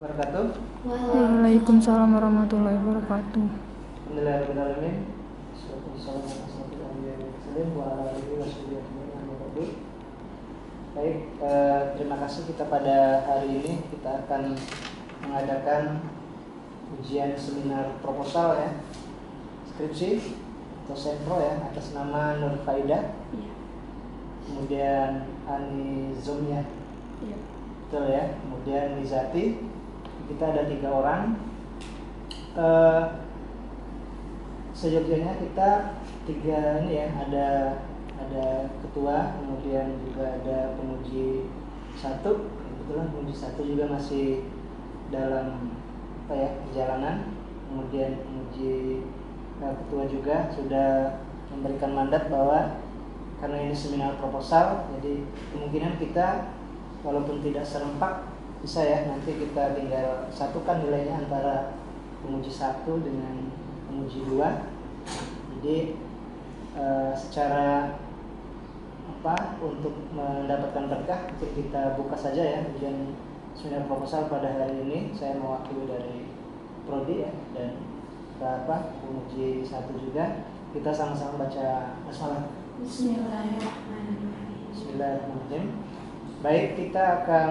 Wabarakatuh. Waalaikumsalam warahmatullahi wabarakatuh. Alhamdulillahirrahmanirrahim. Baik, terima kasih kita pada hari ini kita akan mengadakan ujian seminar proposal ya, skripsi atau sempro ya, atas nama Nur Faida. Kemudian Ani Zumya. Betul ya. Kemudian Nizati. Kita ada 3 orang. Seyogyanya kita 3 ini ya, ada ketua, kemudian juga ada penguji 1. Kebetulan penguji 1 juga masih dalam perjalanan. Kemudian penguji ketua juga sudah memberikan mandat bahwa karena ini seminar proposal, jadi kemungkinan kita walaupun tidak serempak bisa ya, nanti kita tinggal satukan nilainya antara penguji 1 dengan penguji 2. Jadi secara untuk mendapatkan berkah, mungkin kita buka saja ya ujian seminar proposal pada hari ini. Saya mewakili dari Prodi ya, dan penguji 1 juga. Kita sama-sama baca basmalah. Bismillahirrahmanirrahim. Baik, kita akan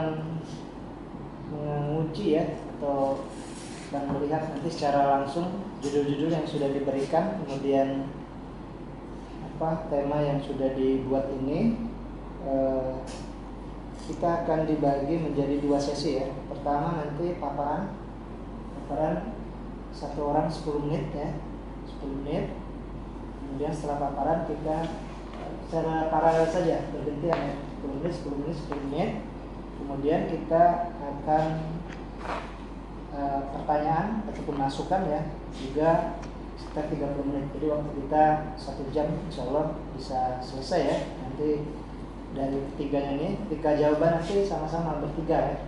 menguji ya, atau melihat nanti secara langsung judul-judul yang sudah diberikan, kemudian tema yang sudah dibuat ini. Kita akan dibagi menjadi 2 sesi ya. Pertama nanti paparan 1 orang 10 menit ya, 10 menit. Kemudian setelah paparan kita secara paralel saja, bergantian ya, 10 menit, 10 menit, 10 menit. Kemudian kita akan pertanyaan ataupun masukan ya, juga sekitar 30 menit. Jadi waktu kita 1 jam, insya Allah bisa selesai ya. Nanti dari ketiganya ini, ketika jawaban nanti sama-sama bertiga ya.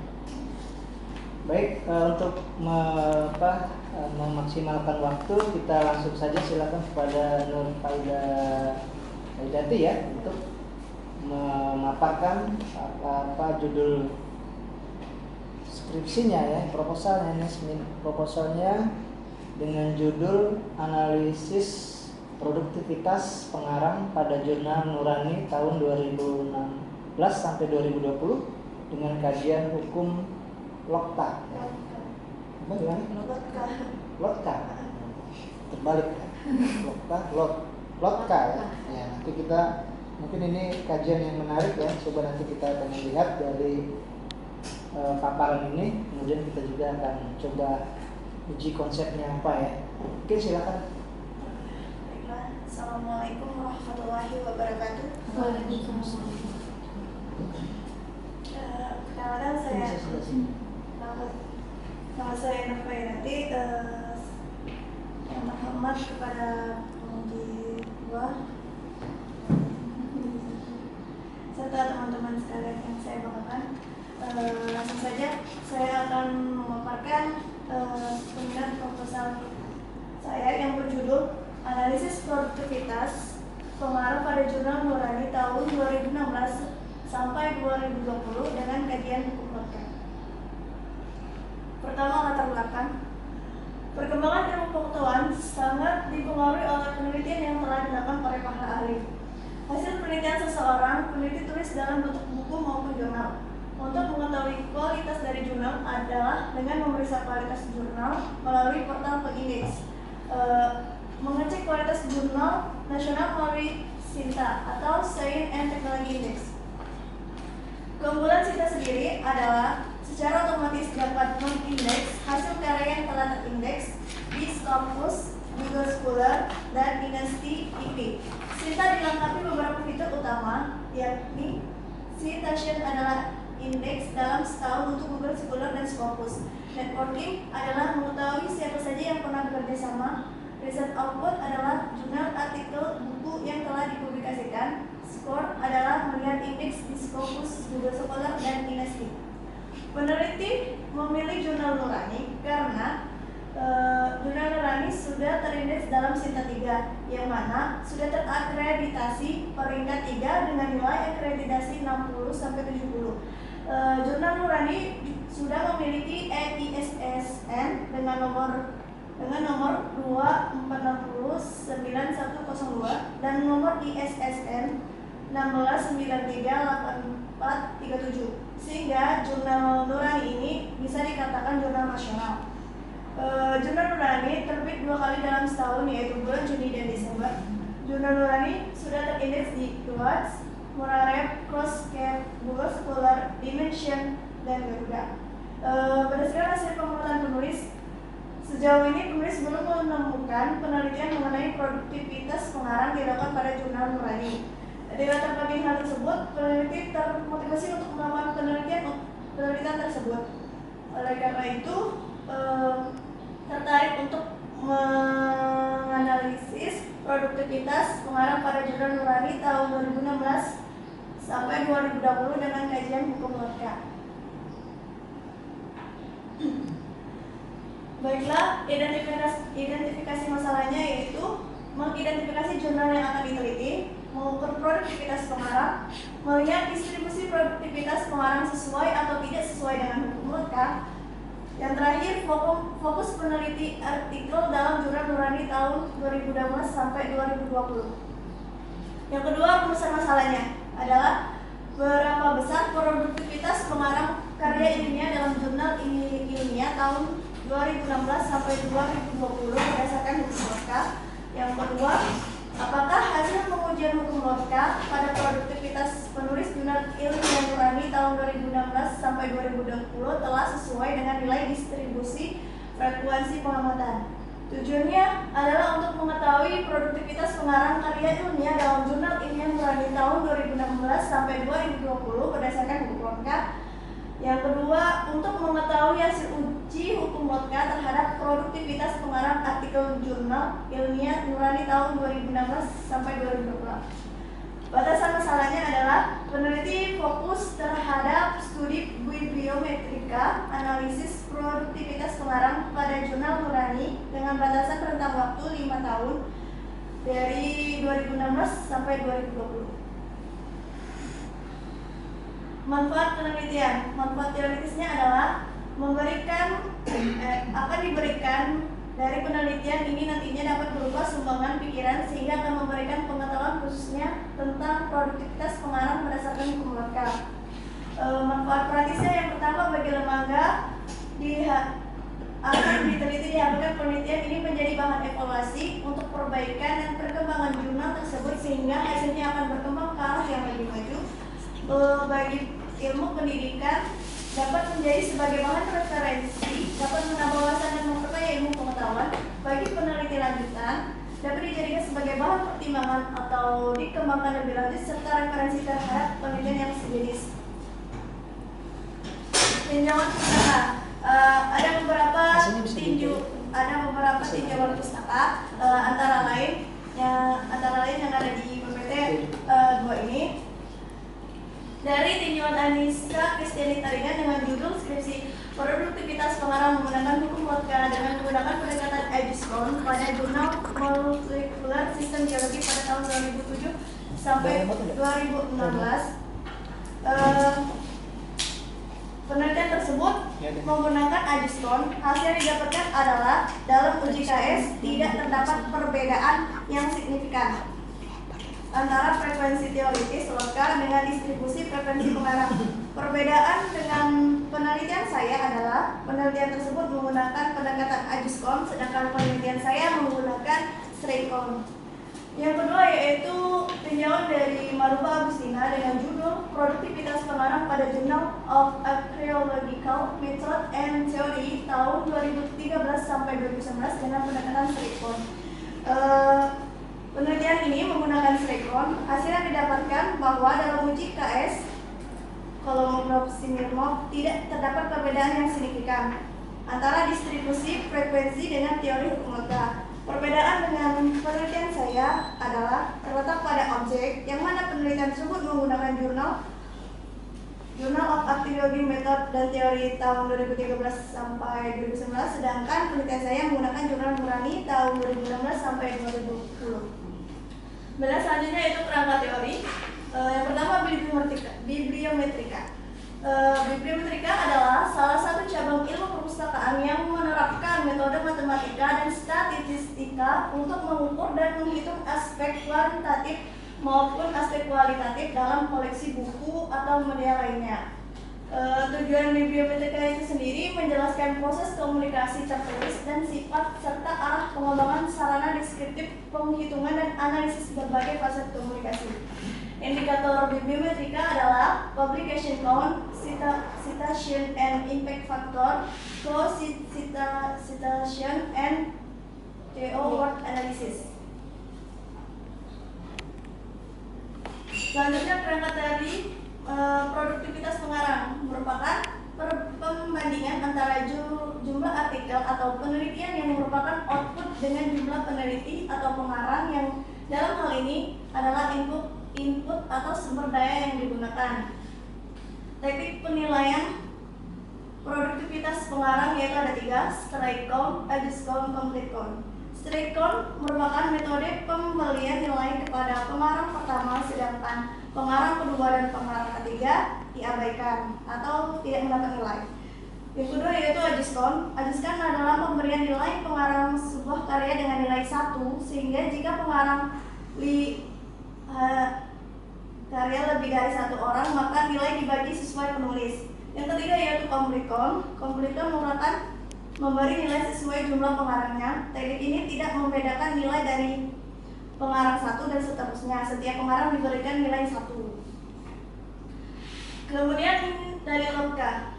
Baik, untuk memaksimalkan waktu, kita langsung saja silakan kepada Nur Faidati ya, untuk memaparkan apa judul skripsinya ya, proposalnya. Proposalnya dengan judul Analisis Produktivitas Pengarang pada Jurnal Nurani tahun 2016 sampai 2020 dengan kajian hukum Lokta. Lotka. Terbalik ya. Lotka ya. Ya, nanti kita mungkin ini kajian yang menarik ya. Coba nanti kita akan melihat dari paparan ini. Kemudian kita juga akan coba uji konsepnya apa ya. Oke, silakan. Assalamualaikum warahmatullahi wabarakatuh. Waalaikumsalam. Perkenalkan nama saya Nur Faidati. Yang terhormat kepada penguji 2 serta teman-teman sekalian yang saya banggakan. Langsung saja saya akan memaparkan seminar proposal saya yang berjudul Analisis Produktivitas Pengaruh pada Jurnal Nurani tahun 2016 sampai 2020 dengan kajian hukum Lokta. Pertama, latar belakang. Perkembangan ilmu pengetahuan sangat dipengaruhi oleh penelitian yang telah dilakukan oleh para ahli. Hasil penelitian seseorang peneliti tulis dalam bentuk buku maupun jurnal. Untuk mengetahui kualitas dari jurnal adalah dengan memeriksa kualitas jurnal melalui portal Pengindeks. Mengecek kualitas jurnal nasional melalui SINTA atau Science and Technology Index. Keunggulan SINTA sendiri adalah secara otomatis dapat mengindeks hasil karya yang telah terindeks di Scopus, Google Scholar, dan Dynasty IP. SINTA dilengkapi beberapa fitur utama, yakni citation adalah indeks dalam setahun untuk Google Scholar dan Scopus. Networking adalah mengetahui siapa saja yang pernah bekerja sama. Result output adalah jurnal, artikel, buku yang telah dipublikasikan. Score adalah melihat indeks di Scopus, Google Scholar, dan Dynasty. Peneliti memilih jurnal Nurani karena jurnal Nurani sudah terindeks dalam SINTA 3, yang mana sudah terakreditasi peringkat 3 dengan nilai akreditasi 60-70. Jurnal Nurani sudah memiliki EISSN dengan nomor 246090102 dan nomor ISSN 1693847, sehingga Jurnal Nurani ini bisa dikatakan jurnal nasional. Jurnal Nurani terbit 2 kali dalam setahun, yaitu bulan Juni dan Desember. Jurnal Nurani sudah terindeks di Quartz, Murareb, Crosscat, Google Scholar, Dimension, dan Garuda. Berdasarkan hasil pengamatan penulis, sejauh ini penulis belum menemukan penelitian mengenai produktivitas pengarang dilakukan pada Jurnal Nurani. Di latar belakang hal tersebut, peneliti termotivasi untuk melakukan penelitian tersebut. Oleh karena itu, tertarik untuk menganalisis produktivitas pengarang pada Jurnal Nurani tahun 2016 sampai 2020 dengan kajian hukum logika. Baiklah, identifikasi masalahnya yaitu mengidentifikasi jurnal yang akan diteliti, mengukur produktivitas pengarang, melihat distribusi produktivitas pengarang sesuai atau tidak sesuai dengan hukum logika. Yang terakhir, fokus peneliti artikel dalam Jurnal Nurani tahun 2012 sampai 2020. Yang kedua, rumusan masalahnya adalah berapa besar produktivitas pengarang karya ilmiah dalam jurnal ilmiah tahun 2016 sampai 2020 berdasarkan hukum logika. Yang kedua, apakah hasil pengujian hukum logika pada produktivitas penulis jurnal ilmiah Nurani tahun 2016 sampai 2020 telah sesuai dengan nilai distribusi frekuensi pengamatan. Tujuannya adalah untuk mengetahui produktivitas pengarang karya ilmiah dalam jurnal ilmiah Nurani tahun 2016 sampai 2020 berdasarkan hukum logika. Yang kedua, untuk mengetahui hasil uji hukum logika terhadap produktivitas pengarang artikel jurnal ilmiah Nurani tahun 2016 sampai 2020. Batasan masalahnya adalah peneliti fokus terhadap studi bibliometrika, analisis produktivitas pengarang pada Jurnal Nurani dengan batasan rentang waktu 5 tahun dari 2016 sampai 2020. Manfaat penelitian. Manfaat teoritisnya adalah akan diberikan dari penelitian ini nantinya dapat berupa sumbangan pikiran sehingga akan memberikan pengetahuan khususnya tentang produktivitas pengarang berdasarkan hukum logika. Manfaat praktisnya yang pertama, bagi lembaga akan diteliti diharapkan penelitian ini menjadi bahan evaluasi untuk perbaikan dan perkembangan jurnal tersebut sehingga hasilnya akan berkembang ke arah yang lebih maju. Bagi ilmu pendidikan dapat menjadi sebagai bahan referensi, dapat menambah wawasan dan memperkaya ilmu pengetahuan. Bagi peneliti lanjutan dapat dijadikan sebagai bahan pertimbangan atau dikembangkan lebih lanjut serta referensi terhadap penelitian yang sejenis. Tinjauan pustaka. Ada beberapa tinjauan pustaka antara lain yang ada di PPT 2 ini. Dari tinjauan Anissa Kristiani Taringan dengan judul skripsi produktivitas pengarang menggunakan hukum logika dengan menggunakan pendekatan Edison pada jurnal Molecular System Geology pada tahun 2007 sampai 2016. Penelitian tersebut menggunakan Edison. Hasil yang didapatkan adalah dalam uji KS tidak terdapat perbedaan yang signifikan antara frekuensi teoritis logika dengan distribusi frekuensi pengarang. Perbedaan dengan penelitian saya adalah penelitian tersebut menggunakan pendekatan Edison, sedangkan penelitian saya menggunakan Strayhorn. Yang kedua yaitu tinjauan dari Marupa Agustina dengan judul Produktivitas Pengarang pada Journal of Archaeological Method and Theory tahun 2013 sampai 2019 dengan pendekatan Strayhorn. Penelitian ini menggunakan Strayhorn. Hasil yang didapatkan bahwa dalam uji KS Kolmogorov-Smirnov tidak terdapat perbedaan yang signifikan antara distribusi frekuensi dengan teori hukum logika. Perbedaan dengan penelitian saya adalah terletak pada objek, yang mana penelitian tersebut menggunakan Journal of Archaeological Method dan Teori tahun 2013 sampai 2019, sedangkan penelitian saya menggunakan Jurnal Nurani tahun 2016 sampai 2020. Selanjutnya yaitu kerangka teori. Yang pertama bibliometrika. Bibliometrika adalah salah satu cabang ilmu perpustakaan yang menerapkan metode matematika dan statistika untuk mengukur dan menghitung aspek kuantitatif maupun aspek kualitatif dalam koleksi buku atau media lainnya. Tujuan bibliometrika itu sendiri menjelaskan proses komunikasi tertulis dan sifat serta arah pengembangan sarana deskriptif, penghitungan dan analisis berbagai fase komunikasi. Indikator bibliometrika adalah publication count, citation and impact factor, co-citation and word analysis. Selanjutnya berangkat dari produktivitas pengarang merupakan pembandingan antara jumlah artikel atau penelitian yang merupakan output dengan jumlah peneliti atau pengarang yang dalam hal ini adalah input atau sumber daya yang digunakan. Teknik penilaian produktivitas pengarang yaitu ada 3, strike count, average count, complete count. Strike count merupakan metode pembelian nilai kepada pengarang pertama, sedangkan pengarang kedua dan pengarang ketiga diabaikan atau tidak mendapat nilai. Yang kedua yaitu average count. Average count adalah pemberian nilai pengarang sebuah karya dengan nilai 1, sehingga jika pengarang karya lebih dari 1 orang, maka nilai dibagi sesuai penulis. Yang ketiga yaitu complete count. Complete count merupakan memberi nilai sesuai jumlah pengarangnya. Teknik ini tidak membedakan nilai dari pengarang 1 dan seterusnya. Setiap pengarang diberikan nilai 1. Kemudian dari Lotka.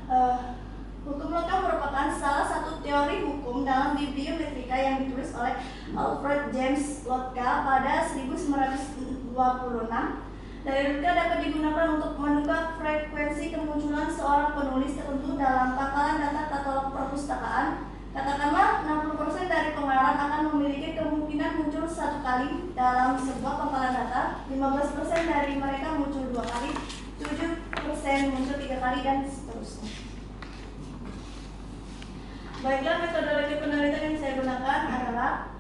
Hukum Lotka merupakan salah satu teori hukum dalam bibliometrika yang ditulis oleh Alfred James Lotka pada 1926. Dari Lotka dapat digunakan untuk menentukan frekuensi kemunculan seorang penulis tertentu dalam pangkalan data katalog perpustakaan. Katakanlah 60% dari pengarang akan memiliki kemungkinan muncul 1 kali dalam sebuah pangkalan data, 15% dari mereka muncul 2 kali, 7% muncul 3 kali, dan seterusnya. Baiklah, metodologi penelitian yang saya gunakan adalah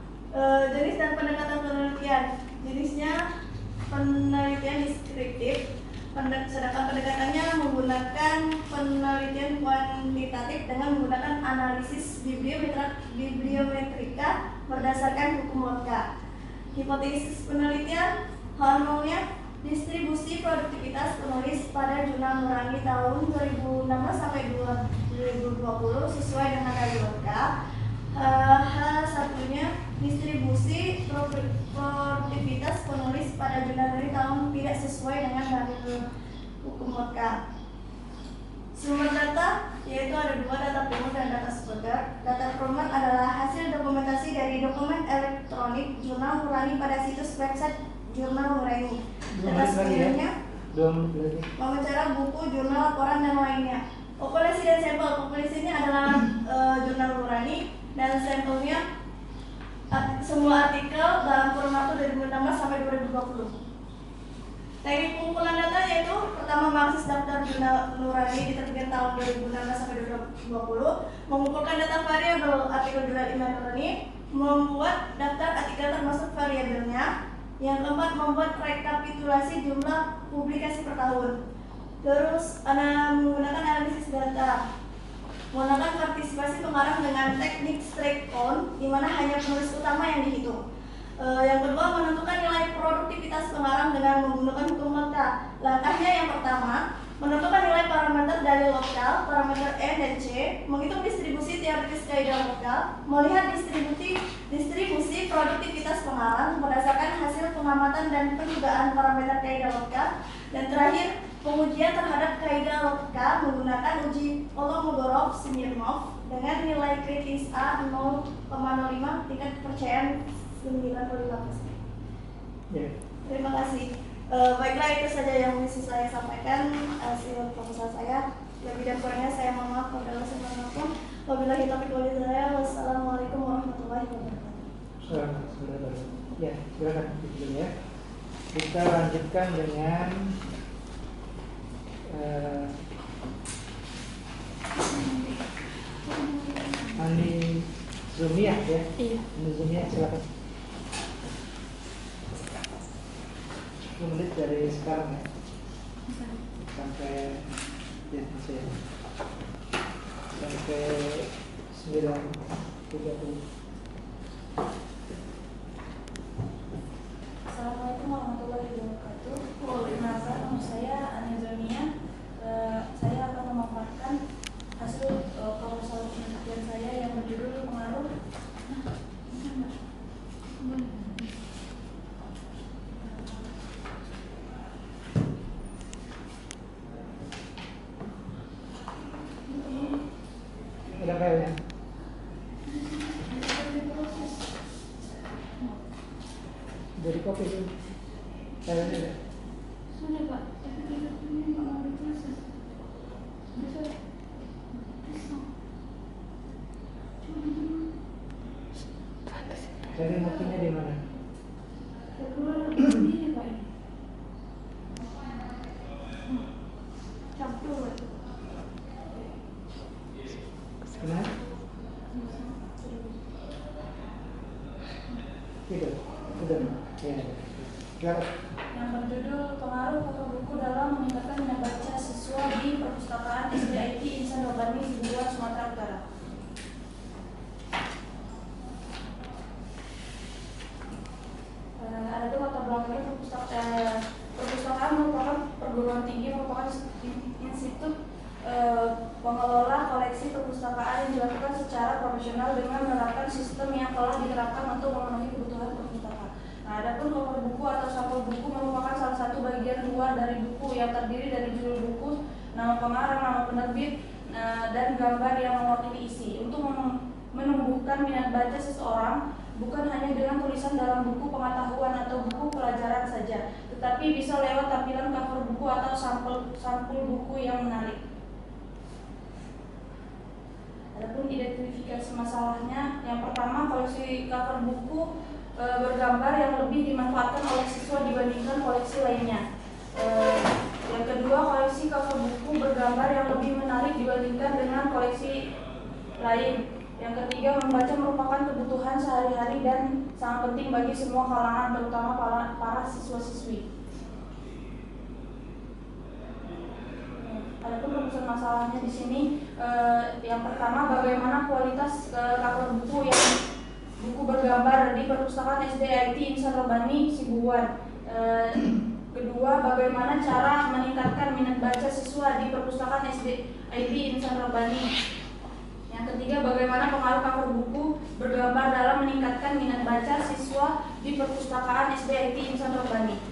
jenis dan pendekatan penelitian. Jenisnya penelitian deskriptif, sedangkan pendekatannya menggunakan penelitian kuantitatif dengan menggunakan analisis bibliometrika berdasarkan hukum Lotka. Hipotesis penelitian, harmonia distribusi produktivitas penulis pada jurnal Nurani tahun 2016 sampai 2020 sesuai dengan dari Lotka. Satunya distribusi produktivitas penulis pada jurnal dari tahun tidak sesuai dengan dari hukum Lotka. Sumber data yaitu ada 2, data primer dan data sekunder. Data primer adalah hasil dokumentasi dari dokumen elektronik jurnal Nurani pada situs website jurnal Nurani. Data sekundernya wawancara, buku, jurnal, laporan dan lainnya. Populasi dan sampel. Populasinya adalah jurnal Nurani dan sampelnya semua artikel dalam kurun waktu 2016 sampai 2020. Teknik pengumpulan data yaitu pertama mengakses daftar jurnal Nurani diterbitkan tahun 2016 sampai 2020, mengumpulkan data variabel artikel jurnal Nurani, membuat daftar artikel termasuk variabelnya. Yang keempat, membuat rekapitulasi jumlah publikasi per tahun. Terus menggunakan analisis data, menggunakan partisipasi pengarang dengan teknik strike count, di mana hanya penulis utama yang dihitung. Yang kedua, menentukan nilai produktivitas pengarang dengan menggunakan hukum Lotka. Langkahnya yang pertama, menentukan nilai parameter dari lokal, parameter N dan C, menghitung distribusi teoritis kaidah lokal, melihat distribusi produktivitas pengarang berdasarkan hasil pengamatan dan pendugaan parameter kaidah lokal, dan terakhir, pengujian terhadap kaidah lokal menggunakan uji Kolmogorov-Smirnov dengan nilai kritis A 0,05, tingkat kepercayaan 95%. Terima kasih. Baiklah, itu saja yang bisa saya sampaikan hasil proposal saya. Lebih dan kurangnya saya mohon maaf apabila saya. Wabillahi taufiq wal hidayah. Wassalamualaikum warahmatullahi wabarakatuh. Ya, silakan ya. Kita lanjutkan dengan Andi Zumia ya. Iya. Andi Zumia, silakan. 10 menit dari sekarang ya. Sampai Ya, masih ya. Sampai 9.30. Assalamualaikum warahmatullahi wabarakatuh. Perkenalkan, nama saya Anizonia. Saya akan memaparkan hasil proposal penelitian saya yang berjudul pengaruh Ada filenya? Jadi kopi dulu. Filenya ada? Sudah Pak, tapi tidak punya nggak ada proses. Bisa pisau. Cari kopinya di mana? Keluar sendiri Pak. Campur Pak. Kenapa? Tidak. Sudah. Ya. Silakan. yang berjudul pengaruh toko buku dalam meningkatkan minat baca siswa di perpustakaan SDIT Insan Robani Sibuan, Sumatera Utara. Ada latar belakangnya perpustakaan merupakan perguruan tinggi, merupakan institut pengelola koleksi perpustakaan yang dilakukan secara profesional dengan menerapkan sistem yang telah diterapkan untuk memenuhi kebutuhan perpustakaan. Nah, adapun cover buku atau sampul buku merupakan salah satu bagian luar dari buku yang terdiri dari judul buku, nama pengarang, nama penerbit, dan gambar yang mewakili isi. Untuk menumbuhkan minat baca seseorang bukan hanya dengan tulisan dalam buku pengetahuan atau buku pelajaran saja, tetapi bisa lewat tampilan cover buku atau sampul buku yang menarik. Adapun identifikasi masalahnya, yang pertama, koleksi cover buku bergambar yang lebih dimanfaatkan oleh siswa dibandingkan koleksi lainnya. Yang kedua, koleksi cover buku bergambar yang lebih menarik dibandingkan dengan koleksi lain. Yang ketiga, membaca merupakan kebutuhan sehari-hari dan sangat penting bagi semua kalangan, terutama para siswa-siswi. Adapun rumusan masalahnya di sini, yang pertama, bagaimana kualitas cover buku yang buku bergambar di perpustakaan SDIT Insan Robani Sibuan. Kedua, bagaimana cara meningkatkan minat baca siswa di perpustakaan SDIT Insan Robani. Yang ketiga, bagaimana pengaruh cover buku bergambar dalam meningkatkan minat baca siswa di perpustakaan SDIT Insan Robani.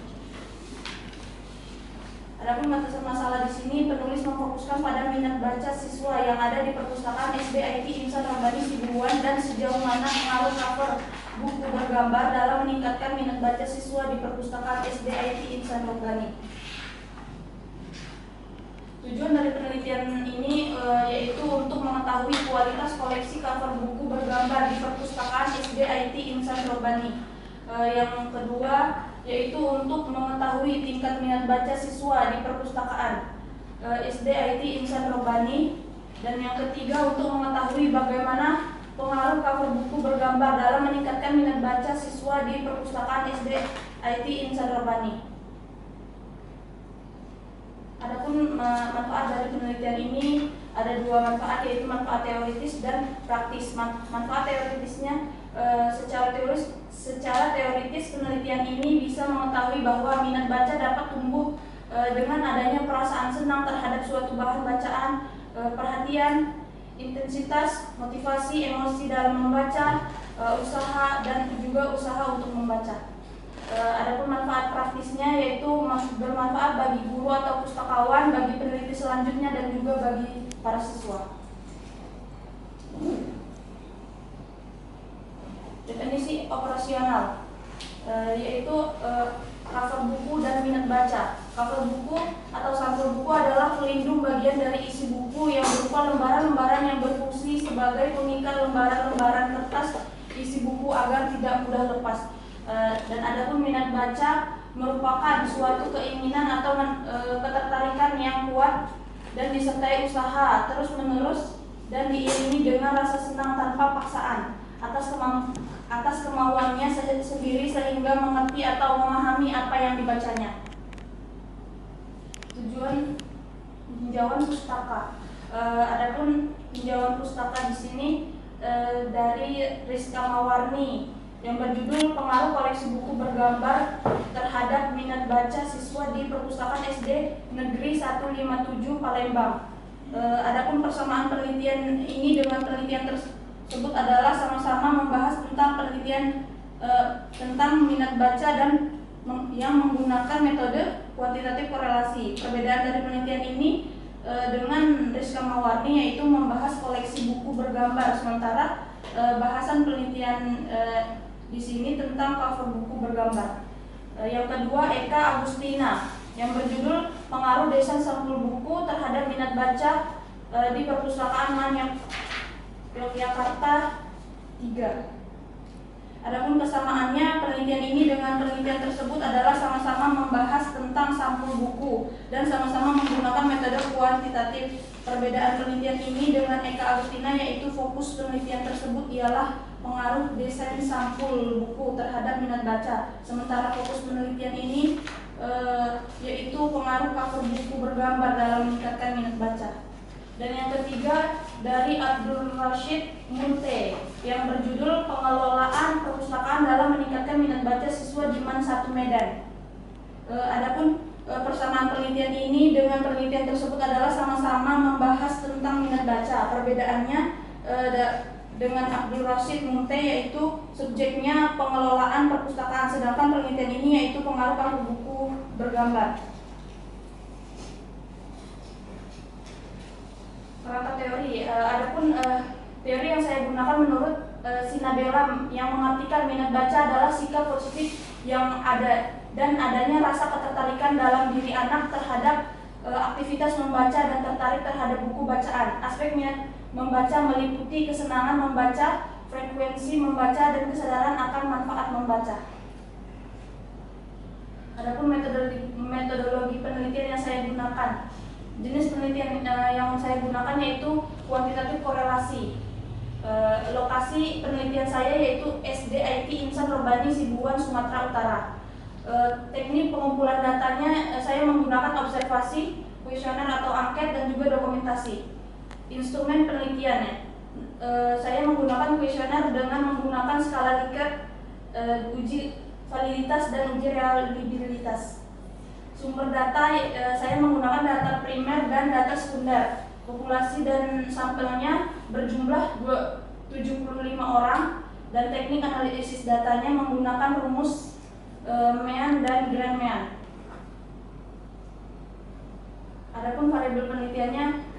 Adapun batasan masalah di sini, penulis memfokuskan pada minat baca siswa yang ada di perpustakaan SDIT Insan Robani Sibuan dan sejauh mana pengaruh cover buku bergambar dalam meningkatkan minat baca siswa di perpustakaan SDIT Insan Robani. Tujuan dari penelitian ini yaitu untuk mengetahui kualitas koleksi cover buku bergambar di perpustakaan SDIT Insan Robani. Yang kedua, yaitu untuk mengetahui tingkat minat baca siswa di perpustakaan SDIT Insan Robani. Dan yang ketiga, untuk mengetahui bagaimana pengaruh cover buku bergambar dalam meningkatkan minat baca siswa di perpustakaan SDIT Insan Robani. Adapun manfaat dari penelitian ini ada dua manfaat, yaitu manfaat teoritis dan praktis. Manfaat teoritisnya secara teoritis penelitian ini bisa mengetahui bahwa minat baca dapat tumbuh dengan adanya perasaan senang terhadap suatu bahan bacaan, perhatian, intensitas, motivasi, emosi dalam membaca, usaha, dan juga usaha untuk membaca. Adapun manfaat praktisnya yaitu bermanfaat bagi guru atau pustakawan, bagi peneliti selanjutnya, dan juga bagi para siswa. Definisi operasional yaitu cover buku dan minat baca. Cover buku atau sampul buku adalah pelindung bagian dari isi buku yang berupa lembaran-lembaran yang berfungsi sebagai pengikat lembaran-lembaran kertas isi buku agar tidak mudah lepas. Dan adapun minat baca merupakan suatu keinginan atau ketertarikan yang kuat dan disertai usaha terus-menerus dan diiringi dengan rasa senang tanpa paksaan atas kemauannya sendiri sehingga mengerti atau memahami apa yang dibacanya. Tujuan tinjauan pustaka. Adapun tinjauan pustaka di sini dari Rizka Mawarni yang berjudul Pengaruh Koleksi Buku Bergambar Terhadap Minat Baca Siswa di Perpustakaan SD Negeri 157 Palembang. Adapun persamaan penelitian ini dengan penelitian tersebut adalah sama-sama membahas tentang penelitian tentang minat baca dan yang menggunakan metode kuantitatif korelasi. Perbedaan dari penelitian ini dengan Rizka Mawarni yaitu membahas koleksi buku bergambar, sementara bahasan penelitian di sini tentang cover buku bergambar. Yang kedua, Eka Agustina yang berjudul Pengaruh Desain Sampul Buku Terhadap Minat Baca di Perpustakaan MAN Yogyakarta 3. Adapun kesamaannya, penelitian ini dengan penelitian tersebut adalah sama-sama membahas tentang sampul buku dan sama-sama menggunakan metode kuantitatif. Perbedaan penelitian ini dengan Eka Agustina yaitu fokus penelitian tersebut ialah pengaruh desain sampul buku terhadap minat baca. Sementara fokus penelitian ini yaitu pengaruh cover buku bergambar dalam meningkatkan minat baca. Dan yang ketiga dari Abdul Rashid Munte yang berjudul Pengelolaan Perpustakaan dalam Meningkatkan Minat Baca Siswa di MAN 1 Medan. Adapun persamaan penelitian ini dengan penelitian tersebut adalah sama-sama membahas tentang minat baca. Perbedaannya dengan Abdul Rashid Munte yaitu subjeknya pengelolaan perpustakaan, sedangkan penelitian ini yaitu pengaruh cover buku bergambar. Kerangka teori, adapun teori yang saya gunakan menurut Sinabela yang mengartikan minat baca adalah sikap positif yang ada dan adanya rasa ketertarikan dalam diri anak terhadap aktivitas membaca dan tertarik terhadap buku bacaan. Aspek minat membaca meliputi kesenangan membaca, frekuensi membaca, dan kesadaran akan manfaat membaca. Adapun metodologi penelitian yang saya gunakan, jenis penelitian yang saya gunakan yaitu kuantitatif korelasi. Lokasi penelitian saya yaitu SDIT Insan Robani Sibuan, Sumatera Utara. Teknik pengumpulan datanya saya menggunakan observasi, kuesioner atau angket, dan juga dokumentasi. Instrumen penelitiannya saya menggunakan kuesioner dengan menggunakan skala Likert, uji validitas dan uji reliabilitas. Sumber data saya menggunakan data primer dan data sekunder. Populasi dan sampelnya berjumlah 75 orang dan teknik analisis datanya menggunakan rumus Mean dan Grand-Mean. Adapun variabel penelitiannya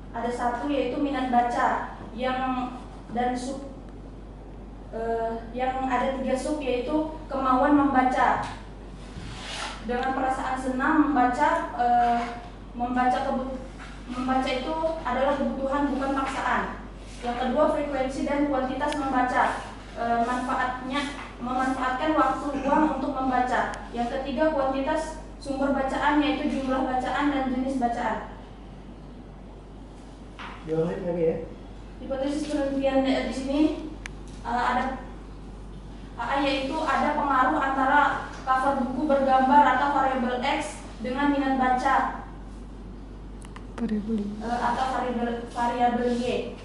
ada satu yaitu minat baca yang ada 3 sub yaitu kemauan membaca dengan perasaan senang membaca. Membaca itu adalah kebutuhan bukan paksaan. Yang kedua, frekuensi dan kuantitas membaca, memanfaatkan waktu luang untuk membaca. Yang ketiga, kuantitas sumber bacaan yaitu jumlah bacaan dan jenis bacaan. Diulangi lagi ya. Hipotesis penelitian di sini ada yaitu ada pengaruh antara cover buku bergambar atau variabel X dengan minat baca atau variabel Y.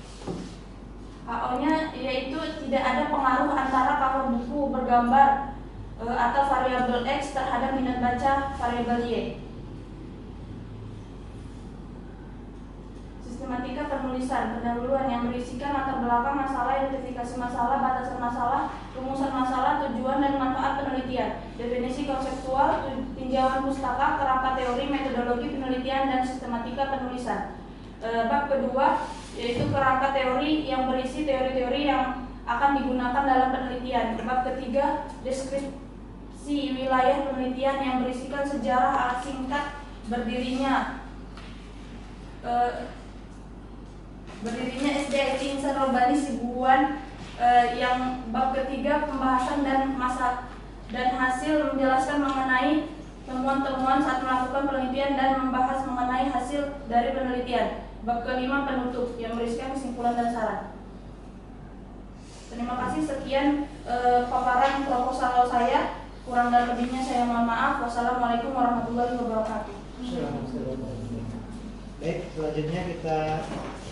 HO-nya yaitu tidak ada pengaruh antara cover buku bergambar atau variabel X terhadap minat baca variabel Y. Sistematika penulisan pendahuluan yang berisikan latar belakang masalah, identifikasi masalah, batasan masalah, rumusan masalah, tujuan dan manfaat penelitian, definisi konseptual, tinjauan pustaka, kerangka teori, metodologi penelitian, dan sistematika penulisan. Bab kedua yaitu kerangka teori yang berisi teori-teori yang akan digunakan dalam penelitian. Bab ketiga deskripsi wilayah penelitian yang berisikan sejarah singkat berdirinya SDIT Insan Robani Sibuan. Yang bab ketiga pembahasan dan hasil menjelaskan mengenai temuan-temuan saat melakukan penelitian dan membahas mengenai hasil dari penelitian. Bab kelima penutup yang berisikan kesimpulan dan saran. Terima kasih, sekian paparan proposal saya. Kurang dan lebihnya saya mohon maaf. Wassalamualaikum warahmatullahi wabarakatuh. Baik, selanjutnya kita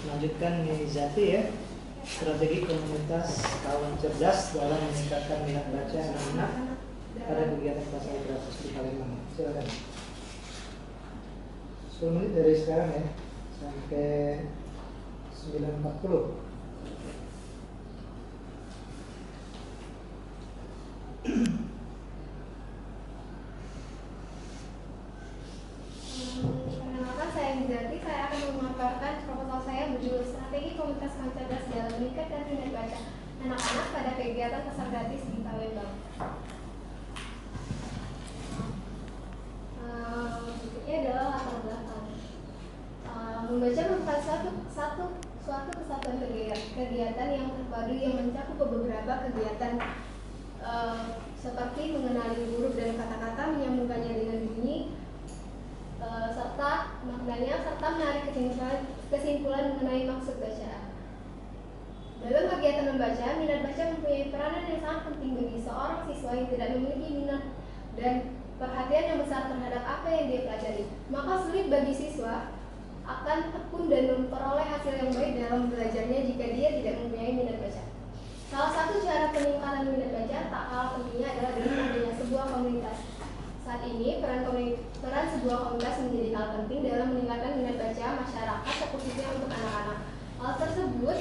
lanjutkan Nizati ya. Strategi komunitas kawan cerdas dalam meningkatkan minat baca anak-anak pada kegiatan pasar gratis di Palembang. Silakan. 10 menit dari sekarang ya, sampai 9.40. Perkenalkan, saya Nizati. Saya akan memaparkan proposal saya berjudul Strategi Komunitas Kawan Cerdas dalam meningkatkan minat baca anak-anak pada kegiatan pasar gratis di Palembang. Berikutnya adalah latar belakang. Membaca merupakan suatu kesatuan kegiatan yang terpadu yang mencakup beberapa kegiatan seperti mengenali huruf dan kata-kata, menyambungkannya dengan bunyi, serta maknanya, serta menarik kesimpulan mengenai maksud bacaan. Dalam kegiatan membaca, minat baca mempunyai peranan yang sangat penting bagi seorang siswa yang tidak memiliki minat dan perhatian yang besar terhadap apa yang dia pelajari. Maka sulit bagi siswa akan tekun dan memperoleh hasil yang baik dalam belajarnya jika dia tidak mempunyai minat baca. Salah satu cara peningkatan minat baca tak kalah pentingnya adalah dengan adanya sebuah komunitas. Saat ini, peran sebuah komunitas menjadi hal penting dalam meningkatkan minat baca masyarakat, khususnya untuk anak-anak. Hal tersebut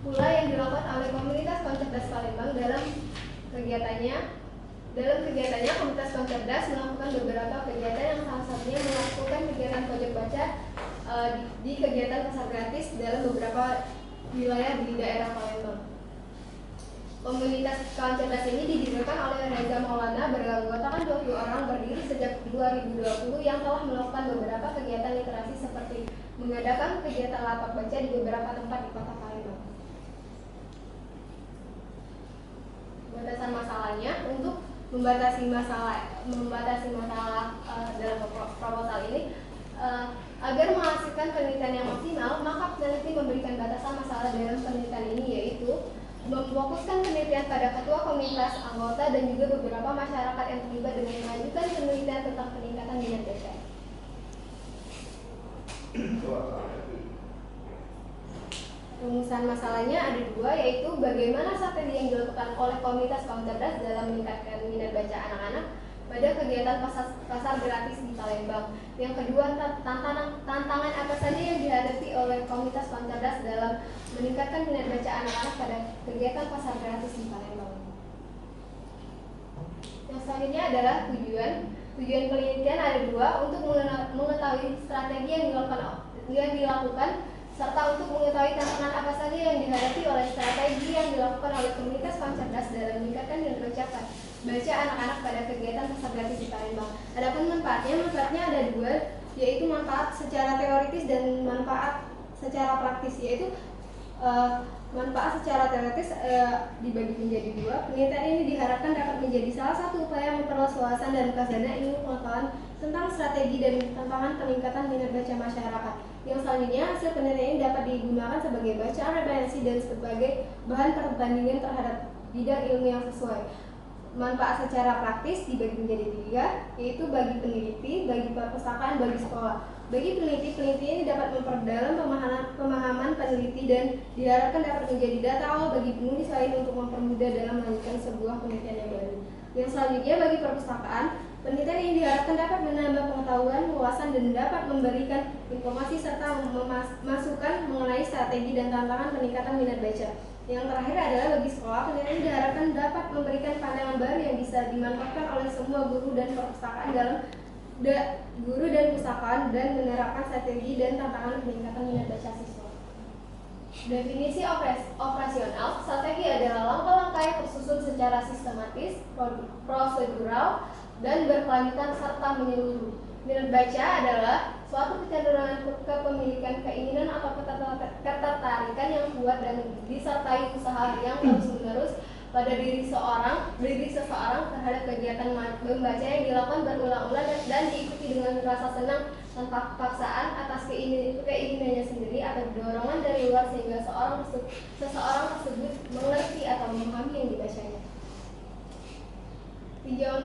pula yang dilakukan oleh komunitas Kawan Cerdas Palembang dalam kegiatannya. Komunitas Kawan Cerdas melakukan beberapa kegiatan yang salah satunya melakukan kegiatan pojok baca di kegiatan pasar gratis dalam beberapa wilayah di daerah Palembang. Komunitas Kawan Cerdas ini didirikan oleh Reza Maulana beranggotakan 20 orang, berdiri sejak 2020, yang telah melakukan beberapa kegiatan literasi seperti mengadakan kegiatan lapak baca di beberapa tempat di kota Palembang. Batasan masalahnya, untuk membatasi masalah dalam proposal ini agar menghasilkan penelitian yang maksimal, maka peneliti memberikan batasan masalah dalam penelitian ini, yaitu memfokuskan penelitian pada ketua komunitas, anggota, dan juga beberapa masyarakat yang terlibat dengan melanjutkan penelitian tentang peningkatan minat baca. Rumusan masalahnya ada dua, yaitu bagaimana strategi yang dilakukan oleh komunitas Kawan Cerdas dalam meningkatkan minat baca anak-anak pada kegiatan pasar gratis di Palembang. Yang kedua, tantangan apa saja yang dihadapi oleh komunitas Kawan Cerdas dalam meningkatkan minat baca anak-anak pada kegiatan pasar gratis di Palembang. Yang selanjutnya adalah tujuan. Tujuan penelitian ada dua, untuk mengetahui strategi yang dilakukan serta untuk mengetahui tantangan apa saja yang dihadapi oleh strategi yang dilakukan oleh komunitas Kawan Cerdas dalam meningkatkan minat baca anak-anak pada kegiatan pasar gratis di Palembang. Adapun manfaatnya ada dua, yaitu manfaat secara teoritis dan manfaat secara praktis, yaitu manfaat secara teoritis dibagi menjadi dua. Penelitian ini diharapkan dapat menjadi salah satu upaya memperluas wawasan dan khazanah ilmu pengetahuan tentang strategi dan tantangan peningkatan minat baca masyarakat. Yang selanjutnya, hasil penelitian ini dapat digunakan sebagai bacaan referensi dan sebagai bahan perbandingan terhadap bidang ilmu yang sesuai. Manfaat secara praktis dibagi menjadi tiga, yaitu bagi peneliti, bagi perpustakaan, bagi sekolah. Bagi peneliti ini dapat memperdalam pemahaman peneliti dan diharapkan dapat menjadi data awal bagi penulis lain untuk mempermudah dalam melanjutkan sebuah penelitian yang baru. Yang selanjutnya, bagi perpustakaan, penelitian ini diharapkan dapat menambah pengetahuan, wawasan, dan dapat memberikan informasi serta masukan mengenai strategi dan tantangan peningkatan minat baca. Yang terakhir adalah bagi sekolah, penelitian ini diharapkan dapat memberikan pandangan baru yang bisa dimanfaatkan oleh semua guru dan perpustakaan dan menerapkan strategi dan tantangan peningkatan minat baca siswa. Definisi operasional, strategi adalah langkah-langkah yang tersusun secara sistematis, prosedural, dan berkelanjutan serta menyeluruh. Minat baca adalah suatu kecenderungan kepemilikan, keinginan atau ketertarikan yang kuat dan disertai usaha yang terus-menerus pada diri seseorang terhadap kegiatan membaca yang dilakukan berulang-ulang dan diikuti dengan rasa senang tanpa paksaan atas keinginannya sendiri atau dorongan dari luar sehingga seseorang tersebut mengerti atau memahami yang dibacanya. Tinjauan